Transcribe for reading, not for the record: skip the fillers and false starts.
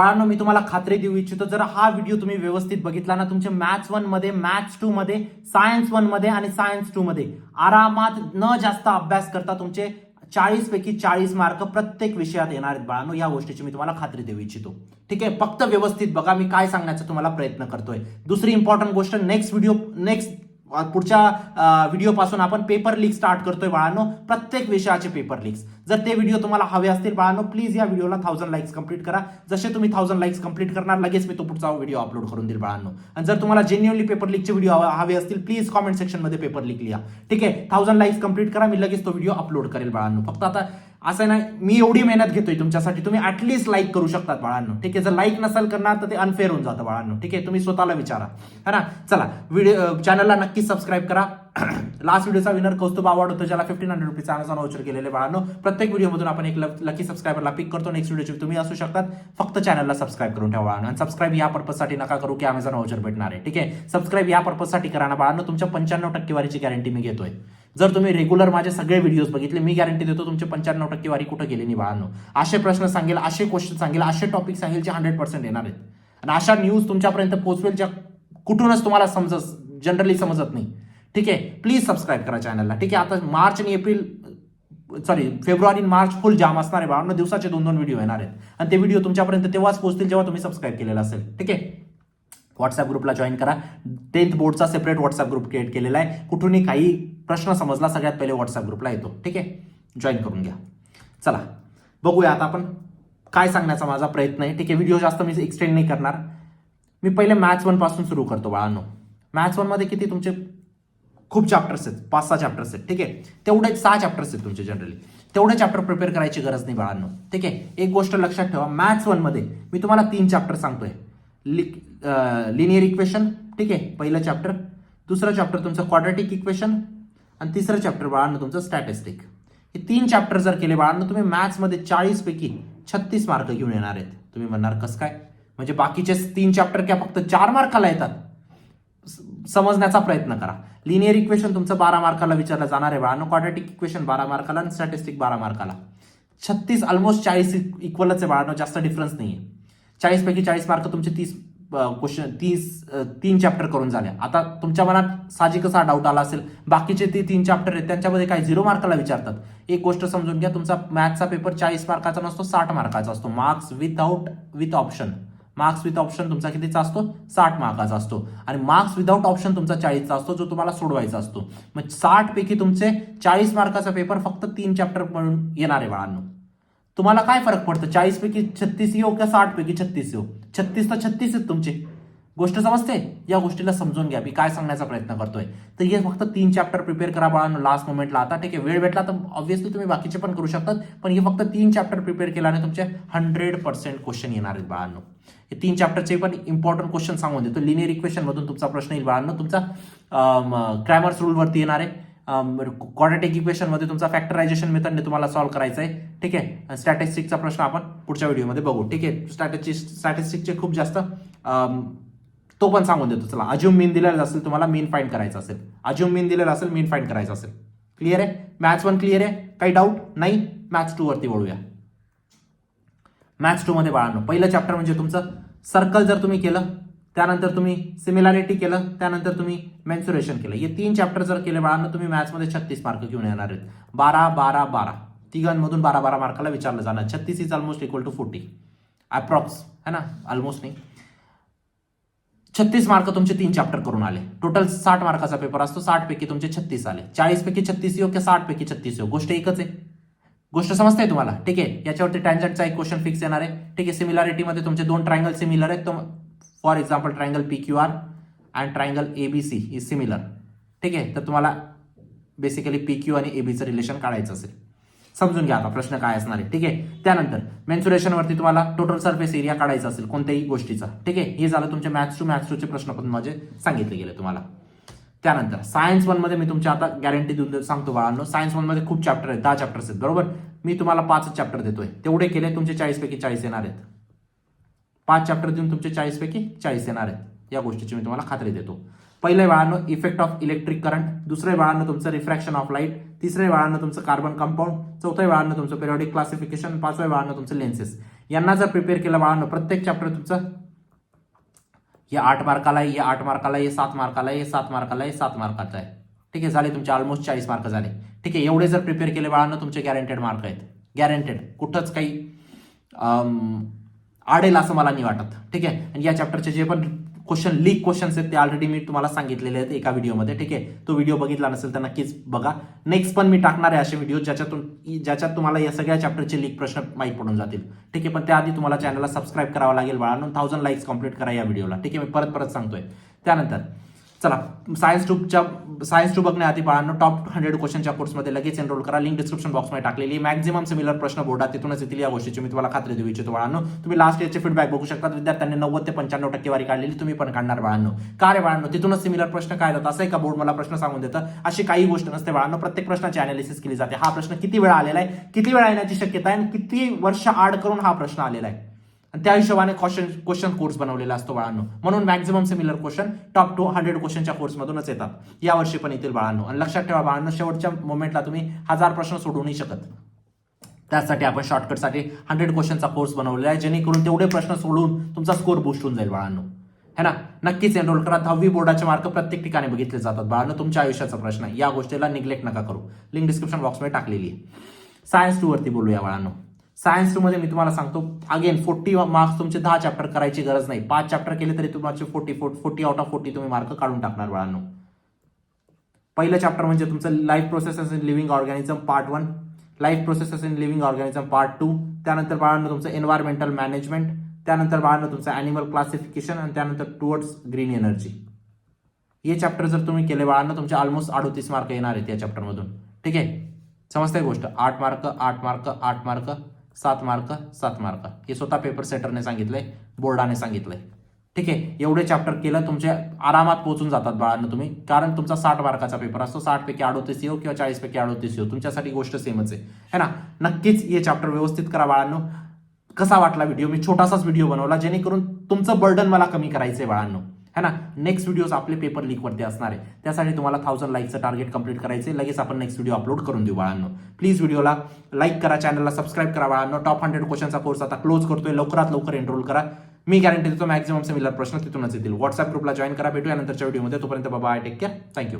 बाळांनो, मी तुम्हाला खात्री देऊ इच्छितो, जर हा व्हिडिओ तुम्ही व्यवस्थित बघितला ना, तुमचे मॅथ्स 1 मध्ये, मॅथ्स 2 मध्ये, सायन्स 1 मध्ये आणि सायन्स 2 मध्ये आरामात न जास्त अभ्यास करता तुमचे 40 पैकी 40 मार्क प्रत्येक विषयात येणार आहेत बाळांनो. या गोष्टीची मी तुम्हाला खात्री देऊ इच्छितो. ठीक आहे, फक्त व्यवस्थित बघा मी काय सांगण्याचा तुम्हाला प्रयत्न करतोय. दुसरी इम्पॉर्टंट गोष्ट, नेक्स्ट पुढच्या व्हिडिओपासून आपण पेपर लीक स्टार्ट करतोय बाळांनो, प्रत्येक विषयाचे पेपर लीक्स. जर ते व्हिडिओ तुम्हाला हवे असतील बाळांनो, प्लीज या व्हिडिओला 1000 लाईक्स कंप्लीट करा. जसे तुम्ही 1000 लाईक्स कंप्लीट करणार, लगेच मी तो पुढचा व्हिडिओ अपलोड करून देईल बाळांनो. आणि जर तुम्हाला जेन्युअनली पेपर लीकचे व्हिडिओ हवे असतील, प्लीज कॉमेंट सेक्शन मध्ये पेपर लीक लिहा. ठीक आहे, 1000 लाईक्स कंप्लीट करा, मी लगेच तो व्हिडिओ अपलोड करेल बाळांनो. फक्त आता असं नाही, मी एवढी मेहनत घेतोय तुमच्यासाठी, तुम्ही ऍटलीस्ट लाईक करू शकतात बाळांनो. ठीक आहे, जर लाईक नसेल करणार तर ते अनफेअर होऊन जातं बाळांनो. ठीक आहे, तुम्ही स्वतःला विचारा, है ना. चला, व्हिडिओ चॅनलला नक्कीच सबस्क्राईब करा. लास्ट व्हिडिओचा विनर कौस्तुभ अवॉर्ड होतो, ज्याला 1500 रुपीचा अमेझॉन वाउचर केलेले बाळांनो. प्रत्येक व्हिडिओमधून आपण एक लकी सबस्क्रायबरला पिक करतो. नेक्स्ट व्हिडिओची तुम्ही असू शकतात. फक्त चॅनलला सबस्क्राईब करून ठेवा बाळांनो. आणि सबस्क्राईब या पर्पजसाठी नका करू की अमेझॉन वाउचर भेटणार आहे. ठीक आहे, सबस्क्राईब या पर्पजसाठी करा ना बाळांनो. तुमच्या 95% वारीची गॅरंटी मी घेतोय. जर तुम्ही रेग्युलर माझे सगळे व्हिडिओज बघितले, मी गॅरंटी देतो तुमचे 95% वारी कुठे गेली नाही बाळांनो. असे प्रश्न सांगेल, असे क्वेश्चन सांगेल, असे टॉपिक सांगेल जे 100% येणार आहेत. आणि अशा न्यूज तुमच्यापर्यंत पोहोचवेल ज्या कुठूनच तुम्हाला जनरली समजत नाही. ठीक आहे, प्लीज सबस्क्राईब करा चॅनलला. ठीक आहे, आता मार्च आणि फेब्रुवारी मार्च फुल जाम असणार आहे बाळांनो. दिवसाचे 2-2 व्हिडिओ येणार आहेत आणि ते व्हिडिओ तुमच्यापर्यंत तेव्हाच पोहोचतील जेव्हा तुम्ही सबस्क्राईब केलेला असेल. ठीक आहे, व्हॉट्सअप ग्रुपला जॉईन करा. 10th बोर्डचा separate WhatsApp group create केलेला आहे. कुठूनही काही प्रश्न समजला, सगळ्यात पहिले व्हॉट्सअप ग्रुपला येतो. ठीक आहे, जॉईन करून घ्या. चला बघूया आता आपण काय सांगण्याचा माझा प्रयत्न आहे. ठीक आहे, व्हिडिओ जास्त मी एक्सटेंड नाही करणार. मी पहिले मॅथ्स 1 पासून सुरू करतो बाळांनो. मॅथ्स 1 मध्ये किती तुमचे खूप चॅप्टर्स आहेत, 5-6 चॅप्टर्स आहेत. ठीक आहे, तेवढे 6 चॅप्टर्स आहेत तुमचे जनरली. तेवढे चॅप्टर प्रिपेअर करायची गरज नाही बाळांनो. ठीक आहे, एक गोष्ट लक्षात ठेवा, मॅथ्स 1 मध्ये मी तुम्हाला 3 चॅप्टर सांगतोय. लिनियर इक्वेशन, ठीक आहे, पहिलं चॅप्टर. दुसरं चॅप्टर तुमचं क्वाड्रॅटिक इक्वेशन आणि तिसरं चॅप्टर बाळांनो तुमचं स्टॅटिस्टिक. हे 3 चॅप्टर जर केले बाळांनो, तुम्ही मॅथ्समध्ये 40 पैकी 36 मार्क घेऊन येणार आहेत. तुम्ही म्हणणार कसं काय, म्हणजे बाकीचे 3 चॅप्टर क्या फक्त 4 मार्काला येतात? समजण्याचा प्रयत्न करा. लिनियर इक्वेशन तुमचं 12 मार्काला विचारलं जाणार आहे बाळांनो. क्वाड्रॅटिक इक्वेशन 12 मार्काला आणि स्टॅटिस्टिक 12 मार्काला. 36 ऑलमोस्ट 40 इक्वलच आहे बाळांनो, जास्त डिफरन्स नाहीये. 40 पैकी 40 मार्क तुमचे 30 क्वेश्चन 3 चॅप्टर करून झाले. आता तुमच्या मनात साहजिकच हा डाऊट आला असेल, बाकीचे ते 3 चॅप्टर आहेत त्यांच्यामध्ये काय 0 मार्काला विचारतात? एक गोष्ट समजून घ्या, तुमचा मॅथ्सचा पेपर 40 मार्काचा नसतो, 60 मार्काचा असतो. मार्क्स विथ ऑप्शन तुमचा कितीचा असतो? 60 मार्काचा असतो. आणि मार्क्स विदाउट ऑप्शन तुमचा 40चा असतो, जो तुम्हाला सोडवायचा असतो. मग 60 पैकी तुमचे 40 मार्काचा पेपर फक्त 3 चॅप्टर म्हणून येणार आहे बाळांनो. तुम्हाला काय फरक पडतं, 40 पैकी 36 येऊ का 60 पैकी 36 येऊ? 36 तर 36 आहेत तुमचे. गोष्ट समजते? या गोष्टीला समजून घ्या, मी काय सांगण्याचा प्रयत्न करतोय. तर हे फक्त 3 चॅप्टर प्रिपेअर करा बाळांनो लास्ट मोमेंटला. आता ठीक आहे, वेळ भेटला तर ऑब्व्हियसली तुम्ही बाकीचे पण करू शकतात, पण हे फक्त 3 चॅप्टर प्रिपेअर केल्याने तुमचे 100% क्वेश्चन येणार आहेत बाळांनो. हे 3 चॅप्टरचे पण इम्पॉर्टंट क्वेश्चन सांगून देतो. लिनियर इक्वेशन मधून तुमचा प्रश्न येईल बाळांनो, तुमचा क्रॅमर्स रूल वरती येणार आहे. क्वाड्रॅटिक इक्वेशन मध्ये तुमचा फॅक्टरायझेशन मेथडने तुम्हाला सॉल्व्ह करायचा आहे. ठीक आहे, स्टॅटिस्टिकचा प्रश्न आपण पुढच्या व्हिडिओमध्ये बघू. ठीक आहे, स्टॅटिस्टिकचे खूप जास्त तो पण सांगून देतो. चला, अज्युम मीन दिलेला असेल, तुम्हाला मीन फाइंड करायचा असेल, अज्युम मीन दिलेला असेल, मीन फाइंड करायचा असेल. क्लिअर आहे? मॅथ्स 1 क्लिअर आहे? काही डाऊट नाही? मॅथ्स 2 वरती वळूया. मॅथ्स 2 मध्ये बाळांनो पहिलं चॅप्टर म्हणजे तुमचं सर्कल. जर तुम्ही केलं, त्यानंतर तुम्ही सिमिलॅरिटी केलं, त्यानंतर तुम्ही मेन्सुरेशन केलं. हे 3 चॅप्टर जर केले बाळांनो, तुम्ही मॅथ्समध्ये 36 मार्क घेऊन येणार आहेत. 12 तिघांमधून 12 मार्काला विचारलं जाणार. 36 is almost equal to 40 approx, है ना, ऑलमोस्ट नाही. 36 मार्क तुमचे 3 चॅप्टर करून आले. टोटल 60 मार्काचा पेपर असतो, 60 पैकी तुमचे 36 आले. 40 पैकी 36 येऊ की 60 पैकी 36 येऊ, गोष्ट एकच आहे. गोष्ट समजते तुम्हाला? ठीक आहे, याच्यावरती टँजंटचा एक क्वेश्चन फिक्स येणार आहे. ठीक आहे, सिमिलॅरिटीमध्ये तुमचे 2 ट्रायंगल सिमिलर आहेत. For example triangle PQR and triangle ABC is similar. ठीक आहे, तर तुम्हाला बेसिकली PQ आणि ABचं रिलेशन काढायचं असेल. समजून घ्या आता प्रश्न काय असणार आहे. ठीक आहे, त्यानंतर मेन्सुरेशन वरती तुम्हाला टोटल सरफेस एरिया काढायचा असेल कोणत्याही गोष्टीचा. ठीक आहे, हे झालं तुमचे मॅथ्स 2 चे प्रश्न पण माझे सांगितले गेले तुम्हाला. त्यानंतर सायन्स 1 मध्ये मी तुमच्या आता गॅरंटी देऊन सांगतो बाळांनो, सायन्स 1 मध्ये खूप चॅप्टर आहेत, 10 चॅप्टर्स आहेत बरोबर. मी तुम्हाला 5 चॅप्टर देतोय, तेवढे केले तुमचे 40 पैकी 40 येणार आहेत. 5 चॅप्टर देऊन तुमचे 40 पैकी 40 येणार आहेत, या गोष्टीची मी तुम्हाला खात्री देतो. पहिलं बाळांनो इफेक्ट ऑफ इलेक्ट्रिक करंट, दुसरे बाळांनो तुमचं रिफ्रॅक्शन ऑफ लाईट, तिसरे बाळांनो तुमचं कार्बन कंपाऊंड, चौथे बाळांनो तुमचं पेरियडिक क्लासिफिकेशन, 5वे बाळांनो तुमचं लेन्सेस. यांना जर प्रिपेअर केलं बाळांनो, प्रत्येक चॅप्टर तुमचं हे 8 मार्काला आहे, हे 8 मार्काला आहे, हे 7 मार्काला आहे, हे 7 मार्काला आहे, 7 मार्काचा आहे. ठीक आहे, झाले तुमचे ऑलमोस्ट 40 मार्क झाले. ठीक आहे, एवढे जर प्रिपेअर केले बाळांनो तुमचे गॅरंटेड मार्क आहेत. गॅरंटेड, कुठंच काही आडेल असं मला नाही वाटत. ठीक आहे, आणि या चॅप्टरचे जे पण लीक क्वेश्चन्स आहेत ते ऑलरेडी मी तुम्हाला सांगितलेले आहेत एका व्हिडिओमध्ये. ठीक आहे, तो व्हिडिओ बघितला नसेल तर नक्कीच बघा. नेक्स्ट पण मी टाकणार आहे असे व्हिडिओ ज्याच्यात तुम्हाला या सगळ्या चॅप्टरचे लीक प्रश्न माहीत पडून जातील. ठीक आहे, पण त्याआधी तुम्हाला चॅनलला सबस्क्राईब करावं लागेल बाळांनो. 1000 लाईक्स कंप्लीट करा या व्हिडिओला. ठीक आहे, मी परत सांगतोय. त्यानंतर चला सायन्स टू बघण्याआधी बाळांनो टॉप 100 क्वेश्चनच्या कोर्समध्ये लगेच एनरोल करा. लिंक डिस्क्रिप्शन बॉक्समध्ये टाकलेली. मॅक्झिमम सिमिलर प्रश्न बोर्डात तिथूनच येतील, या गोष्टीची मी तुम्हाला खात्री देऊ इच्छितो बाळांनो. तुम्ही लास्ट इयरचे फीडबॅक बघू शकता. विद्यार्थ्यांनी 90 ते 95 टक्केवारी काढलेली, तुम्ही पण काढणार बाळांनो. का रे बाळांनो, तिथूनच सिमिलर प्रश्न काय येतात असं आहे का बोर्ड मला प्रश्न सांगून देतं? अशी काही गोष्ट नसते बाळांनो. प्रत्येक प्रश्नाची अनालिसिस केली जाते. हा प्रश्न किती वेळा आलेला आहे, किती वेळा येण्याची शक्यता आहे आणि किती वर्ष आड करून हा प्रश्न आलेला आहे, आणि त्या हिशोबाने क्वेश्चन कोर्स बनवलेला असतो बाळांनो. म्हणून मॅक्झिमम सिमिलर क्वेश्चन टॉप 100 क्वेश्चनच्या कोर्समधूनच येतात. या वर्षी पण येतील बाळांनो. आणि लक्षात ठेवा बाळांनो, शेवटच्या मोमेंटला तुम्ही 1000 प्रश्न सोडवू नाही शकत. त्यासाठी आपण शॉर्टकटसाठी 100 क्वेश्चनचा कोर्स बनवलेला आहे, जेणेकरून तेवढे प्रश्न सोडून तुमचा स्कोर बूस्ट होऊन जाईल बाळांनो. है ना, नक्कीच एनरोल करा. 10वी बोर्डाचे मार्क प्रत्येक ठिकाणी बघितले जातात बाळांनो. तुमच्या आयुष्याचा प्रश्न आहे, या गोष्टीला निग्लेक्ट नका करू. लिंक डिस्क्रिप्शन बॉक्समध्ये टाकलेली आहे. सायन्स 2 वरती बोलूया बाळांनो. सायन्स 2 मध्ये मी तुम्हाला सांगतो अगेन 40 मार्क्स तुमचे 10 चॅप्टर करायची गरज नाही. 5 चॅप्टर केले तरी तुमचे 40 आउट ऑफ 40 तुम्ही मार्क काढून टाकणार बाळांनो. पहिलं चॅप्टर म्हणजे तुमचं life processes in living organism part 1, life processes in living organism part 2, त्यानंतर बाळांनो तुमचं एन्व्हायरमेंटल मॅनेजमेंट, त्यानंतर बाळांनो तुमचं ॲनिमल क्लासिफिकेशन, आणि त्यानंतर टुवर्ड्स ग्रीन एनर्जी. हे चॅप्टर जर तुम्ही केले बाळांनो तुमचे ऑलमोस्ट 38 मार्क येणार आहेत या चॅप्टरमधून. ठीक आहे, समजते गोष्ट. 8 mark 8 mark 8 mark 7 mark 7 mark, हे स्वतः पेपर सेटरने सांगितलंय, बोर्डाने सांगितलंय. ठीक आहे, एवढे चॅप्टर केलं तुमचे आरामात पोहोचून जातात बाळांनो तुम्ही. कारण तुमचा 60 मार्काचा पेपर असतो. 60 पैकी 38 येऊ किंवा 40 पैकी 38 येऊ, तुमच्यासाठी गोष्ट सेमच आहे, है ना. नक्कीच हे चॅप्टर व्यवस्थित करा बाळांनो. कसा वाटला व्हिडिओ? मी छोटासाच व्हिडिओ बनवला जेणेकरून तुमचं बर्डन मला कमी करायचंय बाळांनो, है ना. नेक्स्ट व्हिडिओज आपले पेपर लीक वरती असणार आहे. त्यासाठी तुम्हाला 1000 लाईकचं टार्गेट कंप्लीट करायचे. लगेच आपण नेक्स्ट व्हिडिओ अपलोड करून देऊ बाळांनो. प्लीज व्हिडिओला लाईक करा, चॅनलला सबस्क्राईब करा बाळांनो. टॉप 100 क्वेश्चनचा कोर्स आता क्लोज करतोय, लवकरात लवकर एनरोल करा. मी गॅरंटी देतो मॅक्झिमम सिमिलर प्रश्न तिथूनच येतील. व्हॉट्सअप ग्रुपला जॉईन करा. भेटूया नंतरच्या व्हिडिओमध्ये. तोपर्यंत बाय, टेक केअर, थँक्यू.